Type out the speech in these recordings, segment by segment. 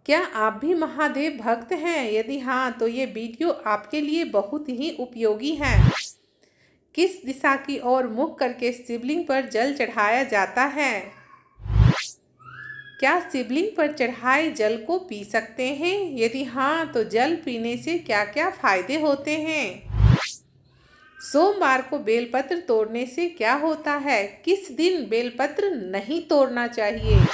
क्या आप भी महादेव भक्त हैं? यदि हाँ, तो ये वीडियो आपके लिए बहुत ही उपयोगी है। किस दिशा की ओर मुख करके शिवलिंग पर जल चढ़ाया जाता है? क्या शिवलिंग पर चढ़ाए जल को पी सकते हैं? यदि हाँ, तो जल पीने से क्या क्या फायदे होते हैं? सोमवार को बेलपत्र तोड़ने से क्या होता है? किस दिन बेलपत्र नहीं तोड़ना चाहिए?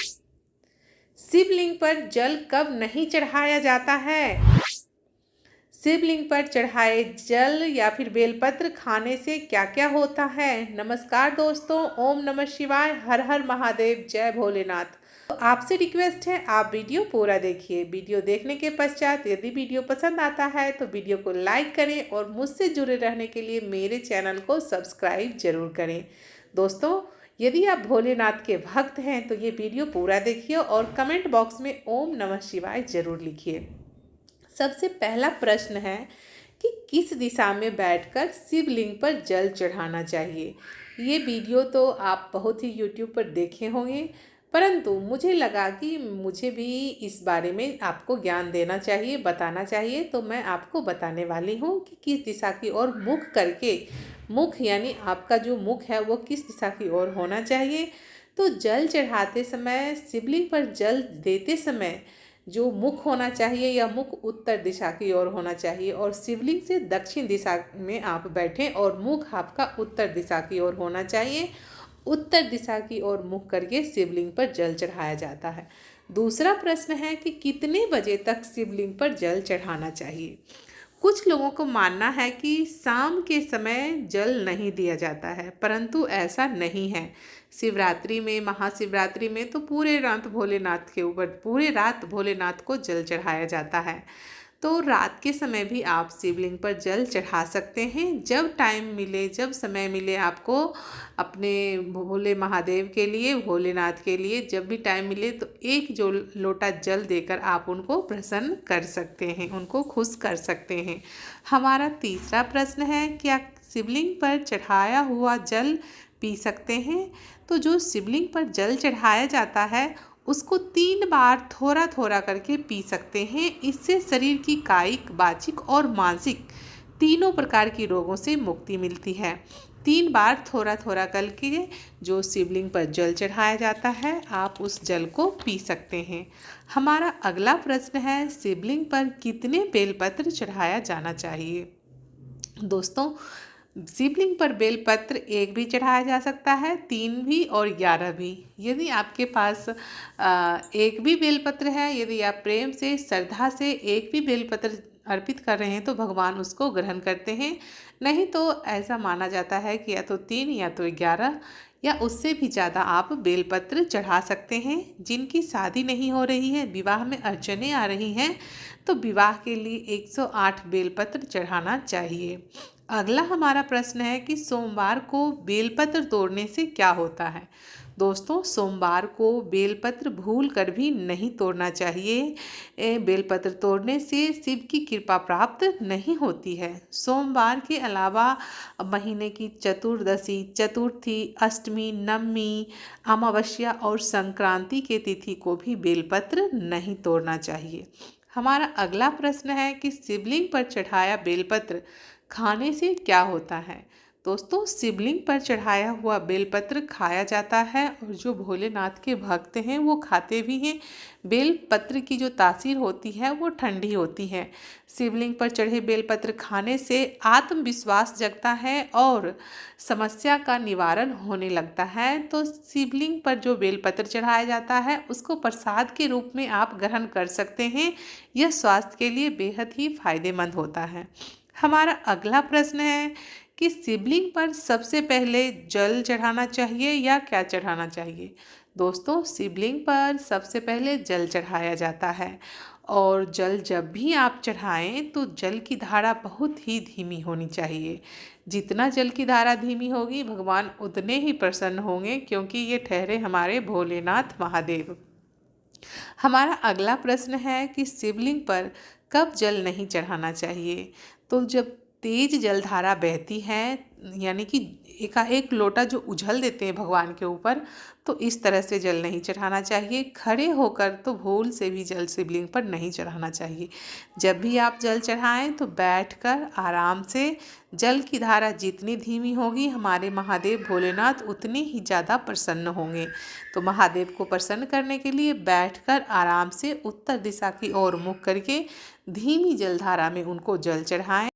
शिवलिंग पर जल कब नहीं चढ़ाया जाता है? शिवलिंग पर चढ़ाए जल या फिर बेलपत्र खाने से क्या क्या होता है? नमस्कार दोस्तों, ओम नमः शिवाय, हर हर महादेव, जय भोलेनाथ। तो आपसे रिक्वेस्ट है, आप वीडियो पूरा देखिए। वीडियो देखने के पश्चात यदि वीडियो पसंद आता है तो वीडियो को लाइक करें और मुझसे जुड़े रहने के लिए मेरे चैनल को सब्सक्राइब जरूर करें। दोस्तों, यदि आप भोलेनाथ के भक्त हैं तो ये वीडियो पूरा देखिए और कमेंट बॉक्स में ओम नमः शिवाय जरूर लिखिए। सबसे पहला प्रश्न है कि किस दिशा में बैठकर शिवलिंग पर जल चढ़ाना चाहिए। ये वीडियो तो आप बहुत ही यूट्यूब पर देखे होंगे, परंतु मुझे लगा कि मुझे भी इस बारे में आपको ज्ञान देना चाहिए, बताना चाहिए, तो मैं आपको बताने वाली हूँ कि किस दिशा की ओर मुख करके, मुख यानी आपका जो मुख है वो किस दिशा की ओर होना चाहिए। तो जल चढ़ाते समय, शिवलिंग पर जल देते समय जो मुख होना चाहिए या मुख उत्तर दिशा की ओर होना चाहिए और शिवलिंग से दक्षिण दिशा में आप बैठें और मुख आपका उत्तर दिशा की ओर होना चाहिए। उत्तर दिशा की ओर मुख करके शिवलिंग पर जल चढ़ाया जाता है। दूसरा प्रश्न है कि कितने बजे तक शिवलिंग पर जल चढ़ाना चाहिए। कुछ लोगों को मानना है कि शाम के समय जल नहीं दिया जाता है, परंतु ऐसा नहीं है। शिवरात्रि में, महाशिवरात्रि में तो पूरे रात भोलेनाथ को जल चढ़ाया जाता है। तो रात के समय भी आप शिवलिंग पर जल चढ़ा सकते हैं। जब टाइम मिले, जब समय मिले आपको अपने भोले महादेव के लिए, भोलेनाथ के लिए जब भी टाइम मिले तो एक जो लोटा जल देकर आप उनको प्रसन्न कर सकते हैं, उनको खुश कर सकते हैं। हमारा तीसरा प्रश्न है, क्या शिवलिंग पर चढ़ाया हुआ जल पी सकते हैं? तो जो शिवलिंग पर जल चढ़ाया जाता है उसको 3 बार थोड़ा थोड़ा करके पी सकते हैं। इससे शरीर की कायिक, वाचिक और मानसिक तीनों प्रकार की रोगों से मुक्ति मिलती है। 3 बार थोड़ा थोड़ा करके जो शिवलिंग पर जल चढ़ाया जाता है आप उस जल को पी सकते हैं। हमारा अगला प्रश्न है, शिवलिंग पर कितने बेलपत्र चढ़ाया जाना चाहिए। दोस्तों, शिवलिंग पर बेलपत्र 1 भी चढ़ाया जा सकता है, 3 भी और 11 भी। यदि आपके पास 1 भी बेलपत्र है, यदि आप प्रेम से, श्रद्धा से 1 भी बेलपत्र अर्पित कर रहे हैं तो भगवान उसको ग्रहण करते हैं। नहीं तो ऐसा माना जाता है कि या तो 3 या तो 11 या उससे भी ज़्यादा आप बेलपत्र चढ़ा सकते हैं। जिनकी शादी नहीं हो रही है, विवाह में अड़चनें आ रही हैं, तो विवाह के लिए 108 बेलपत्र चढ़ाना चाहिए। अगला हमारा प्रश्न है कि सोमवार को बेलपत्र तोड़ने से क्या होता है। दोस्तों, सोमवार को बेलपत्र भूल कर भी नहीं तोड़ना चाहिए। बेलपत्र तोड़ने से शिव की कृपा प्राप्त नहीं होती है। सोमवार के अलावा महीने की चतुर्दशी, चतुर्थी, अष्टमी, नवमी, अमावस्या और संक्रांति के तिथि को भी बेलपत्र नहीं तोड़ना चाहिए। हमारा अगला प्रश्न है कि शिवलिंग पर चढ़ाया बेलपत्र खाने से क्या होता है। दोस्तों, शिवलिंग पर चढ़ाया हुआ बेलपत्र खाया जाता है और जो भोलेनाथ के भक्त हैं वो खाते भी हैं। बेलपत्र की जो तासीर होती है वो ठंडी होती है। शिवलिंग पर चढ़े बेलपत्र खाने से आत्मविश्वास जगता है और समस्या का निवारण होने लगता है। तो शिवलिंग पर जो बेलपत्र चढ़ाया जाता है उसको प्रसाद के रूप में आप ग्रहण कर सकते हैं। यह स्वास्थ्य के लिए बेहद ही फायदेमंद होता है। हमारा अगला प्रश्न है कि शिवलिंग पर सबसे पहले जल चढ़ाना चाहिए या क्या चढ़ाना चाहिए। दोस्तों, शिवलिंग पर सबसे पहले जल चढ़ाया जाता है और जल जब भी आप चढ़ाएं तो जल की धारा बहुत ही धीमी होनी चाहिए। जितना जल की धारा धीमी होगी भगवान उतने ही प्रसन्न होंगे, क्योंकि ये ठहरे हमारे भोलेनाथ महादेव। हमारा अगला प्रश्न है कि शिवलिंग पर कब जल नहीं चढ़ाना चाहिए। तो जब तेज जलधारा बहती है, यानी कि एकाएक लोटा जो उछल देते हैं भगवान के ऊपर, तो इस तरह से जल नहीं चढ़ाना चाहिए। खड़े होकर तो भूल से भी जल शिवलिंग पर नहीं चढ़ाना चाहिए। जब भी आप जल चढ़ाएं तो बैठकर आराम से, जल की धारा जितनी धीमी होगी हमारे महादेव भोलेनाथ उतने ही ज़्यादा प्रसन्न होंगे। तो महादेव को प्रसन्न करने के लिए बैठकर आराम से उत्तर दिशा की ओर मुख करके धीमी जलधारा में उनको जल चढ़ाएं।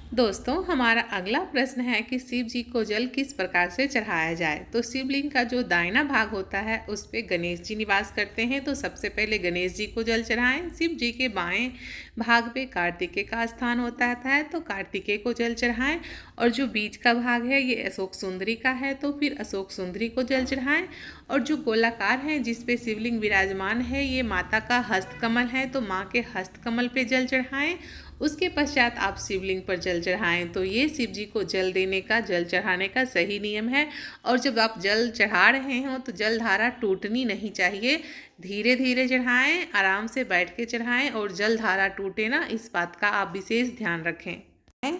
दोस्तों, हमारा अगला प्रश्न है कि शिव जी को जल किस प्रकार से चढ़ाया जाए। तो शिवलिंग का जो दाहिना भाग होता है उस पे गणेश जी निवास करते हैं, तो सबसे पहले गणेश जी को जल चढ़ाएं। शिव जी के बाएं भाग पे कार्तिकेय का स्थान होता है, तो कार्तिकेय को जल चढ़ाएं। और जो बीच का भाग है ये अशोक सुंदरी का है, तो फिर अशोक सुंदरी को जल चढ़ाएं। और जो गोलाकार है जिसपे शिवलिंग विराजमान है ये माता का हस्तकमल है, तो माँ के हस्तकमल पे जल चढ़ाएं। उसके पश्चात आप शिवलिंग पर जल चढ़ाएं। तो ये शिव जी को जल देने का, जल चढ़ाने का सही नियम है। और जब आप जल चढ़ा रहे हो तो जल धारा टूटनी नहीं चाहिए, धीरे धीरे चढ़ाएं, आराम से बैठ के चढ़ाएं और जल धारा टूटे ना, इस बात का आप विशेष ध्यान रखें।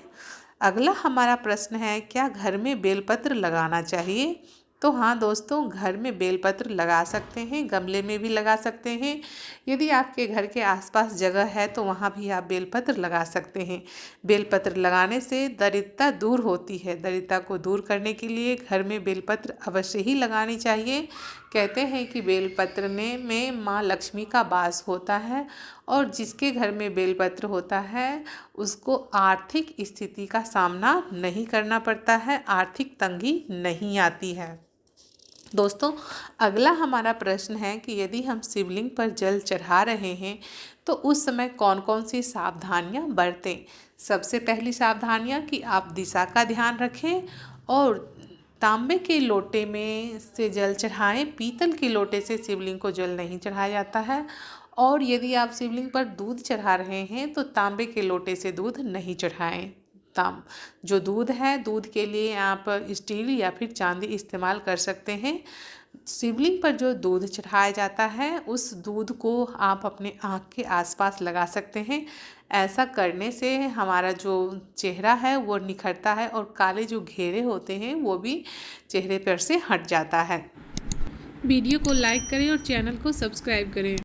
अगला हमारा प्रश्न है, क्या घर में बेलपत्र लगाना चाहिए। तो हाँ दोस्तों, घर में बेलपत्र लगा सकते हैं, गमले में भी लगा सकते हैं। यदि आपके घर के आसपास जगह है तो वहाँ भी आप बेलपत्र लगा सकते हैं। बेलपत्र लगाने से दरिद्रता दूर होती है। दरिद्रता को दूर करने के लिए घर में बेलपत्र अवश्य ही लगानी चाहिए। कहते हैं कि बेलपत्र में माँ लक्ष्मी का वास होता है और जिसके घर में बेलपत्र होता है उसको आर्थिक स्थिति का सामना नहीं करना पड़ता है, आर्थिक तंगी नहीं आती है। दोस्तों, अगला हमारा प्रश्न है कि यदि हम शिवलिंग पर जल चढ़ा रहे हैं तो उस समय कौन कौन सी सावधानियां बरतें। सबसे पहली सावधानियां कि आप दिशा का ध्यान रखें और तांबे के लोटे में से जल चढ़ाएं। पीतल के लोटे से शिवलिंग को जल नहीं चढ़ाया जाता है। और यदि आप शिवलिंग पर दूध चढ़ा रहे हैं तो तांबे के लोटे से दूध नहीं चढ़ाएं। जो दूध है, दूध के लिए आप स्टील या फिर चांदी इस्तेमाल कर सकते हैं। शिवलिंग पर जो दूध चढ़ाया जाता है उस दूध को आप अपने आँख के आसपास लगा सकते हैं। ऐसा करने से हमारा जो चेहरा है वो निखरता है और काले जो घेरे होते हैं वो भी चेहरे पर से हट जाता है। वीडियो को लाइक करें और चैनल को सब्सक्राइब करें।